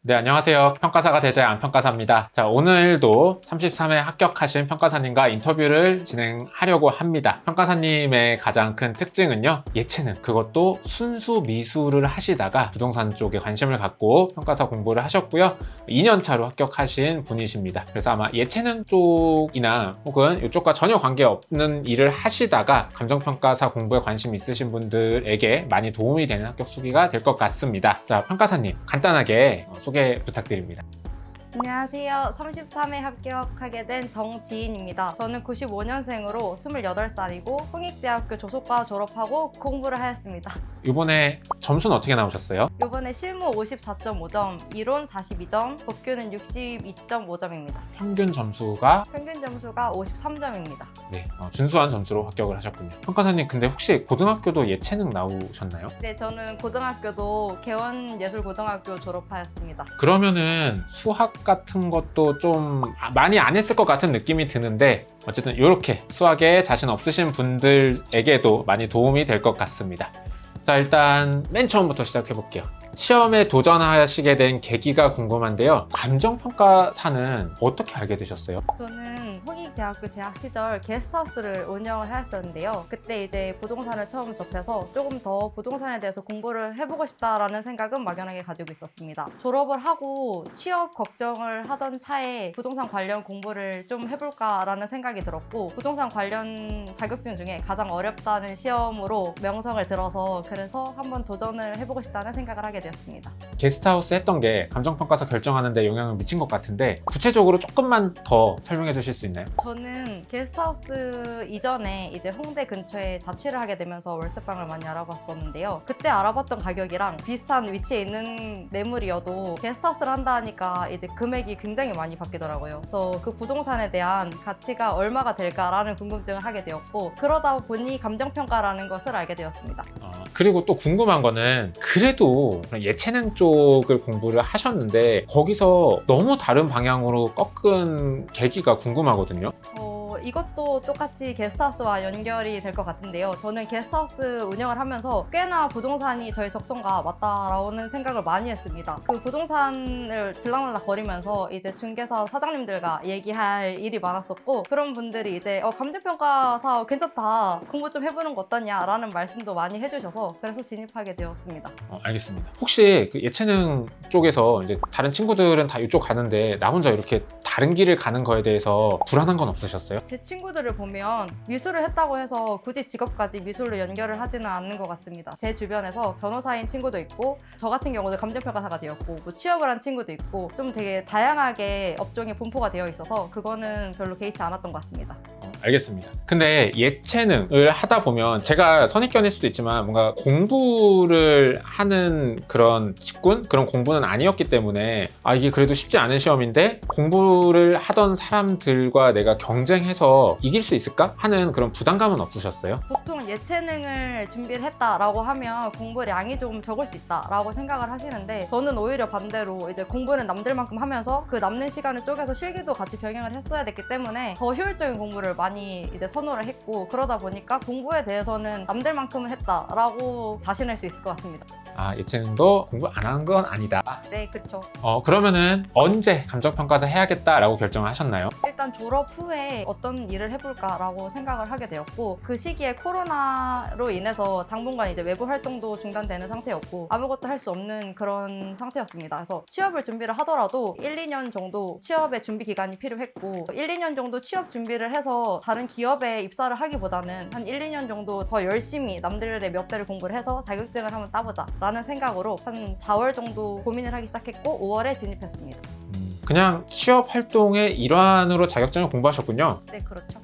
네, 안녕하세요. 평가사가 되자 안평가사입니다. 자, 오늘도 33회 합격하신 평가사님과 인터뷰를 진행하려고 합니다. 평가사님의 가장 큰 특징은요, 예체능, 그것도 순수 미술을 하시다가 부동산 쪽에 관심을 갖고 평가사 공부를 하셨고요. 2년 차로 합격하신 분이십니다. 그래서 아마 예체능 쪽이나 혹은 이쪽과 전혀 관계없는 일을 하시다가 감정평가사 공부에 관심 있으신 분들에게 많이 도움이 되는 합격 수기가 될 것 같습니다. 자, 평가사님, 간단하게 소개 부탁드립니다. 안녕하세요. 33회 합격하게 된 정지인입니다. 저는 95년생으로 28살이고 홍익대학교 조속과 졸업하고 공부를 하였습니다. 이번에 점수는 어떻게 나오셨어요? 이번에 실무 54.5점, 이론 42점, 법규는 62.5점입니다. 평균 점수가 평균 점수가 53점입니다. 네, 준수한 점수로 합격을 하셨군요. 평가사님, 근데 혹시 고등학교도 예체능 나오셨나요? 네, 저는 고등학교도 개원예술고등학교 졸업하였습니다. 그러면은 수학 같은 것도 좀 많이 안 했을 것 같은 느낌이 드는데 어쨌든 이렇게 수학에 자신 없으신 분들에게도 많이 도움이 될 것 같습니다. 자, 일단 맨 처음부터 시작해 볼게요. 시험에 도전하시게 된 계기가 궁금한데요. 감정평가사는 어떻게 알게 되셨어요? 저는 홍익대학교 재학 시절 게스트하우스를 운영을 하였었는데요. 그때 이제 부동산을 처음 접해서 조금 더 부동산에 대해서 공부를 해보고 싶다라는 생각은 막연하게 가지고 있었습니다. 졸업을 하고 취업 걱정을 하던 차에 부동산 관련 공부를 좀 해볼까라는 생각이 들었고, 부동산 관련 자격증 중에 가장 어렵다는 시험으로 명성을 들어서 그래서 한번 도전을 해보고 싶다는 생각을 하게 되었습니다. 게스트하우스 했던 게 감정평가사 결정하는 데 영향을 미친 것 같은데 구체적으로 조금만 더 설명해 주실 수 있나요? 저는 게스트하우스 이전에 이제 홍대 근처에 자취를 하게 되면서 월세방을 많이 알아봤었는데요. 그때 알아봤던 가격이랑 비슷한 위치에 있는 매물이어도 게스트하우스를 한다 하니까 이제 금액이 굉장히 많이 바뀌더라고요. 그래서 그 부동산에 대한 가치가 얼마가 될까라는 궁금증을 하게 되었고, 그러다 보니 감정평가라는 것을 알게 되었습니다. 그리고 또 궁금한 거는 그래도 예체능 쪽을 공부를 하셨는데 거기서 너무 다른 방향으로 꺾은 계기가 궁금하거든요. 이것도 똑같이 게스트하우스와 연결이 될 것 같은데요. 저는 게스트하우스 운영을 하면서 꽤나 부동산이 저의 적성과 맞다라는 생각을 많이 했습니다. 그 부동산을 들락날락 거리면서 이제 중개사 사장님들과 얘기할 일이 많았었고, 그런 분들이 이제 감정평가사 괜찮다, 공부 좀 해보는 거 어떠냐라는 말씀도 많이 해주셔서 그래서 진입하게 되었습니다. 알겠습니다. 혹시 그 예체능 쪽에서 이제 다른 친구들은 다 이쪽 가는데 나 혼자 이렇게 다른 길을 가는 거에 대해서 불안한 건 없으셨어요? 제 친구들을 보면 미술을 했다고 해서 굳이 직업까지 미술로 연결을 하지는 않는 것 같습니다. 제 주변에서 변호사인 친구도 있고, 저 같은 경우도 감정평가사가 되었고, 뭐 취업을 한 친구도 있고, 좀 되게 다양하게 업종에 분포가 되어 있어서 그거는 별로 개의치 않았던 것 같습니다. 알겠습니다. 근데 예체능을 하다 보면 제가 선입견일 수도 있지만 뭔가 공부를 하는 그런 직군? 그런 공부는 아니었기 때문에 이게 그래도 쉽지 않은 시험인데 공부를 하던 사람들과 내가 경쟁해서 이길 수 있을까? 하는 그런 부담감은 없으셨어요? 보통 예체능을 준비를 했다라고 하면 공부량이 좀 적을 수 있다라고 생각을 하시는데, 저는 오히려 반대로 이제 공부는 남들만큼 하면서 그 남는 시간을 쪼개서 실기도 같이 병행을 했어야 됐기 때문에 더 효율적인 공부를 많이 이제 선호를 했고, 그러다 보니까 공부에 대해서는 남들만큼은 했다라고 자신할 수 있을 것 같습니다. 예체능도 공부 안 하는 건 아니다. 네, 그쵸. 그러면은 언제 감정평가사 해야겠다라고 결정을 하셨나요? 일단 졸업 후에 어떤 일을 해볼까라고 생각을 하게 되었고, 그 시기에 코로나로 인해서 당분간 이제 외부 활동도 중단되는 상태였고 아무것도 할 수 없는 그런 상태였습니다. 그래서 취업을 준비를 하더라도 1, 2년 정도 취업의 준비 기간이 필요했고, 1, 2년 정도 취업 준비를 해서 다른 기업에 입사를 하기보다는 한 1, 2년 정도 더 열심히 남들의 몇 배를 공부를 해서 자격증을 한번 따보자 라는 생각으로 한 4월 정도 고민을 하기 시작했고 5월에 진입했습니다. 그냥 취업 활동의 일환으로 자격증을 공부하셨군요. 네, 그렇죠.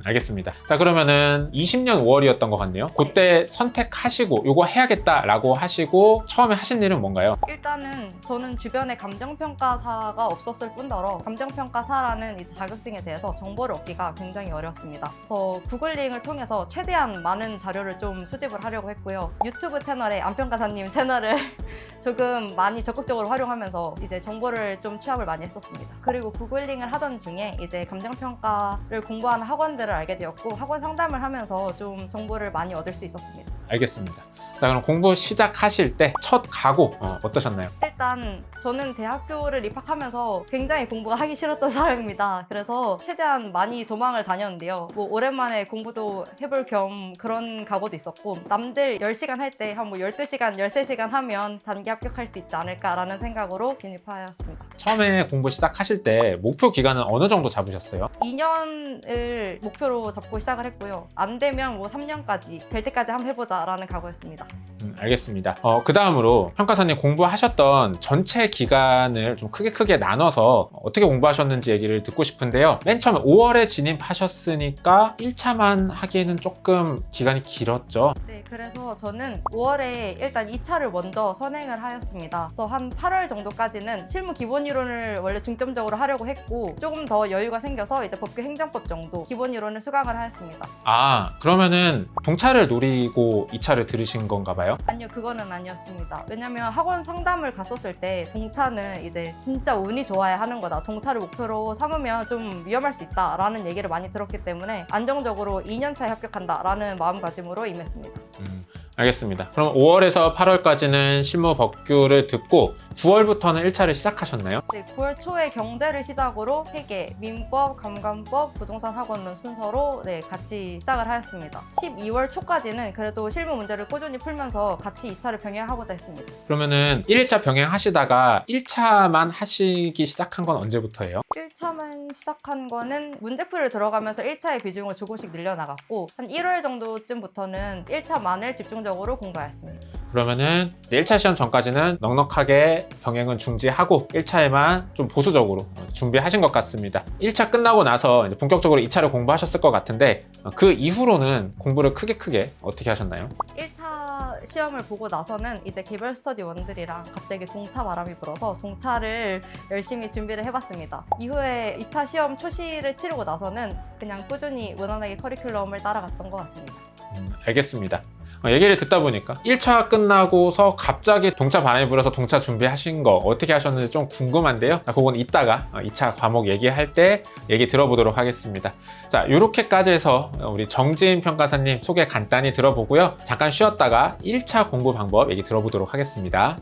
알겠습니다. 자, 그러면은 20년 5월이었던 것 같네요. 그때 선택하시고 요거 해야겠다라고 하시고 처음에 하신 일은 뭔가요? 일단은 저는 주변에 감정평가사가 없었을 뿐더러 감정평가사라는 이 자격증에 대해서 정보를 얻기가 굉장히 어려웠습니다. 그래서 구글링을 통해서 최대한 많은 자료를 좀 수집을 하려고 했고요. 유튜브 채널에 안평가사님 채널을 조금 많이 적극적으로 활용하면서 이제 정보를 좀 취합을 많이 했었습니다. 그리고 구글링을 하던 중에 이제 감정평가를 공부하는 학원들을 알게 되었고, 학원 상담을 하면서 좀 정보를 많이 얻을 수 있었습니다. 알겠습니다. 자, 그럼 공부 시작하실 때 첫 각오 어떠셨나요? 일단 저는 대학교를 입학하면서 굉장히 공부가 하기 싫었던 사람입니다. 그래서 최대한 많이 도망을 다녔는데요. 뭐 오랜만에 공부도 해볼 겸 그런 각오도 있었고, 남들 10시간 할 때 한 뭐 12시간, 13시간 하면 단기 합격할 수 있지 않을까라는 생각으로 진입하였습니다. 처음에 공부 시작하실 때 목표 기간은 어느 정도 잡으셨어요? 2년을 목표로 잡고 시작을 했고요. 안 되면 뭐 3년까지, 될 때까지 한번 해보자라는 각오였습니다. 알겠습니다. 그 다음으로 평가사님 공부하셨던 전체 기간을 좀 크게 나눠서 어떻게 공부하셨는지 얘기를 듣고 싶은데요. 맨 처음에 5월에 진입하셨으니까 1차만 하기에는 조금 기간이 길었죠. 네, 그래서 저는 5월에 일단 2차를 먼저 선행을 하였습니다. 그래서 한 8월 정도까지는 실무 기본 이론을 원래 중점적으로 하려고 했고, 조금 더 여유가 생겨서 이제 법규 행정법 정도 기본 이론을 수강을 하였습니다. 그러면은 동차를 노리고 2차를 들으신 건가 봐요? 아니요, 그거는 아니었습니다. 왜냐면 학원 상담을 갔었을 때 동차는 이제 진짜 운이 좋아야 하는 거다, 동차를 목표로 삼으면 좀 위험할 수 있다 라는 얘기를 많이 들었기 때문에 안정적으로 2년차에 합격한다 라는 마음가짐으로 임했습니다. 알겠습니다. 그럼 5월에서 8월까지는 실무 법규를 듣고 9월부터는 1차를 시작하셨나요? 네, 9월 초에 경제를 시작으로 회계, 민법, 감감법, 부동산 학원론 순서로 같이 시작을 하였습니다. 12월 초까지는 그래도 실무 문제를 꾸준히 풀면서 같이 2차를 병행하고자 했습니다. 그러면은 1일차 병행하시다가 1차만 하시기 시작한 건 언제부터예요? 1차만 시작한 거는 문제풀이를 들어가면서 1차의 비중을 조금씩 늘려나갔고, 한 1월 정도쯤부터는 1차만을 집중적으로 공부하였습니다. 그러면은 1차 시험 전까지는 넉넉하게 병행은 중지하고 1차에만 좀 보수적으로 준비하신 것 같습니다. 1차 끝나고 나서 이제 본격적으로 2차를 공부하셨을 것 같은데, 그 이후로는 공부를 크게 어떻게 하셨나요? 1차 시험을 보고 나서는 이제 개별 스터디 원들이랑 갑자기 동차 바람이 불어서 동차를 열심히 준비를 해봤습니다. 이후에 2차 시험 초시를 치르고 나서는 그냥 꾸준히 무난하게 커리큘럼을 따라갔던 것 같습니다. 알겠습니다. 얘기를 듣다 보니까 1차 끝나고서 갑자기 동차 바람이 불어서 동차 준비하신 거 어떻게 하셨는지 좀 궁금한데요. 그건 이따가 2차 과목 얘기할 때 얘기 들어보도록 하겠습니다. 자, 이렇게까지 해서 우리 정지인 평가사님 소개 간단히 들어보고요. 잠깐 쉬었다가 1차 공부 방법 얘기 들어보도록 하겠습니다.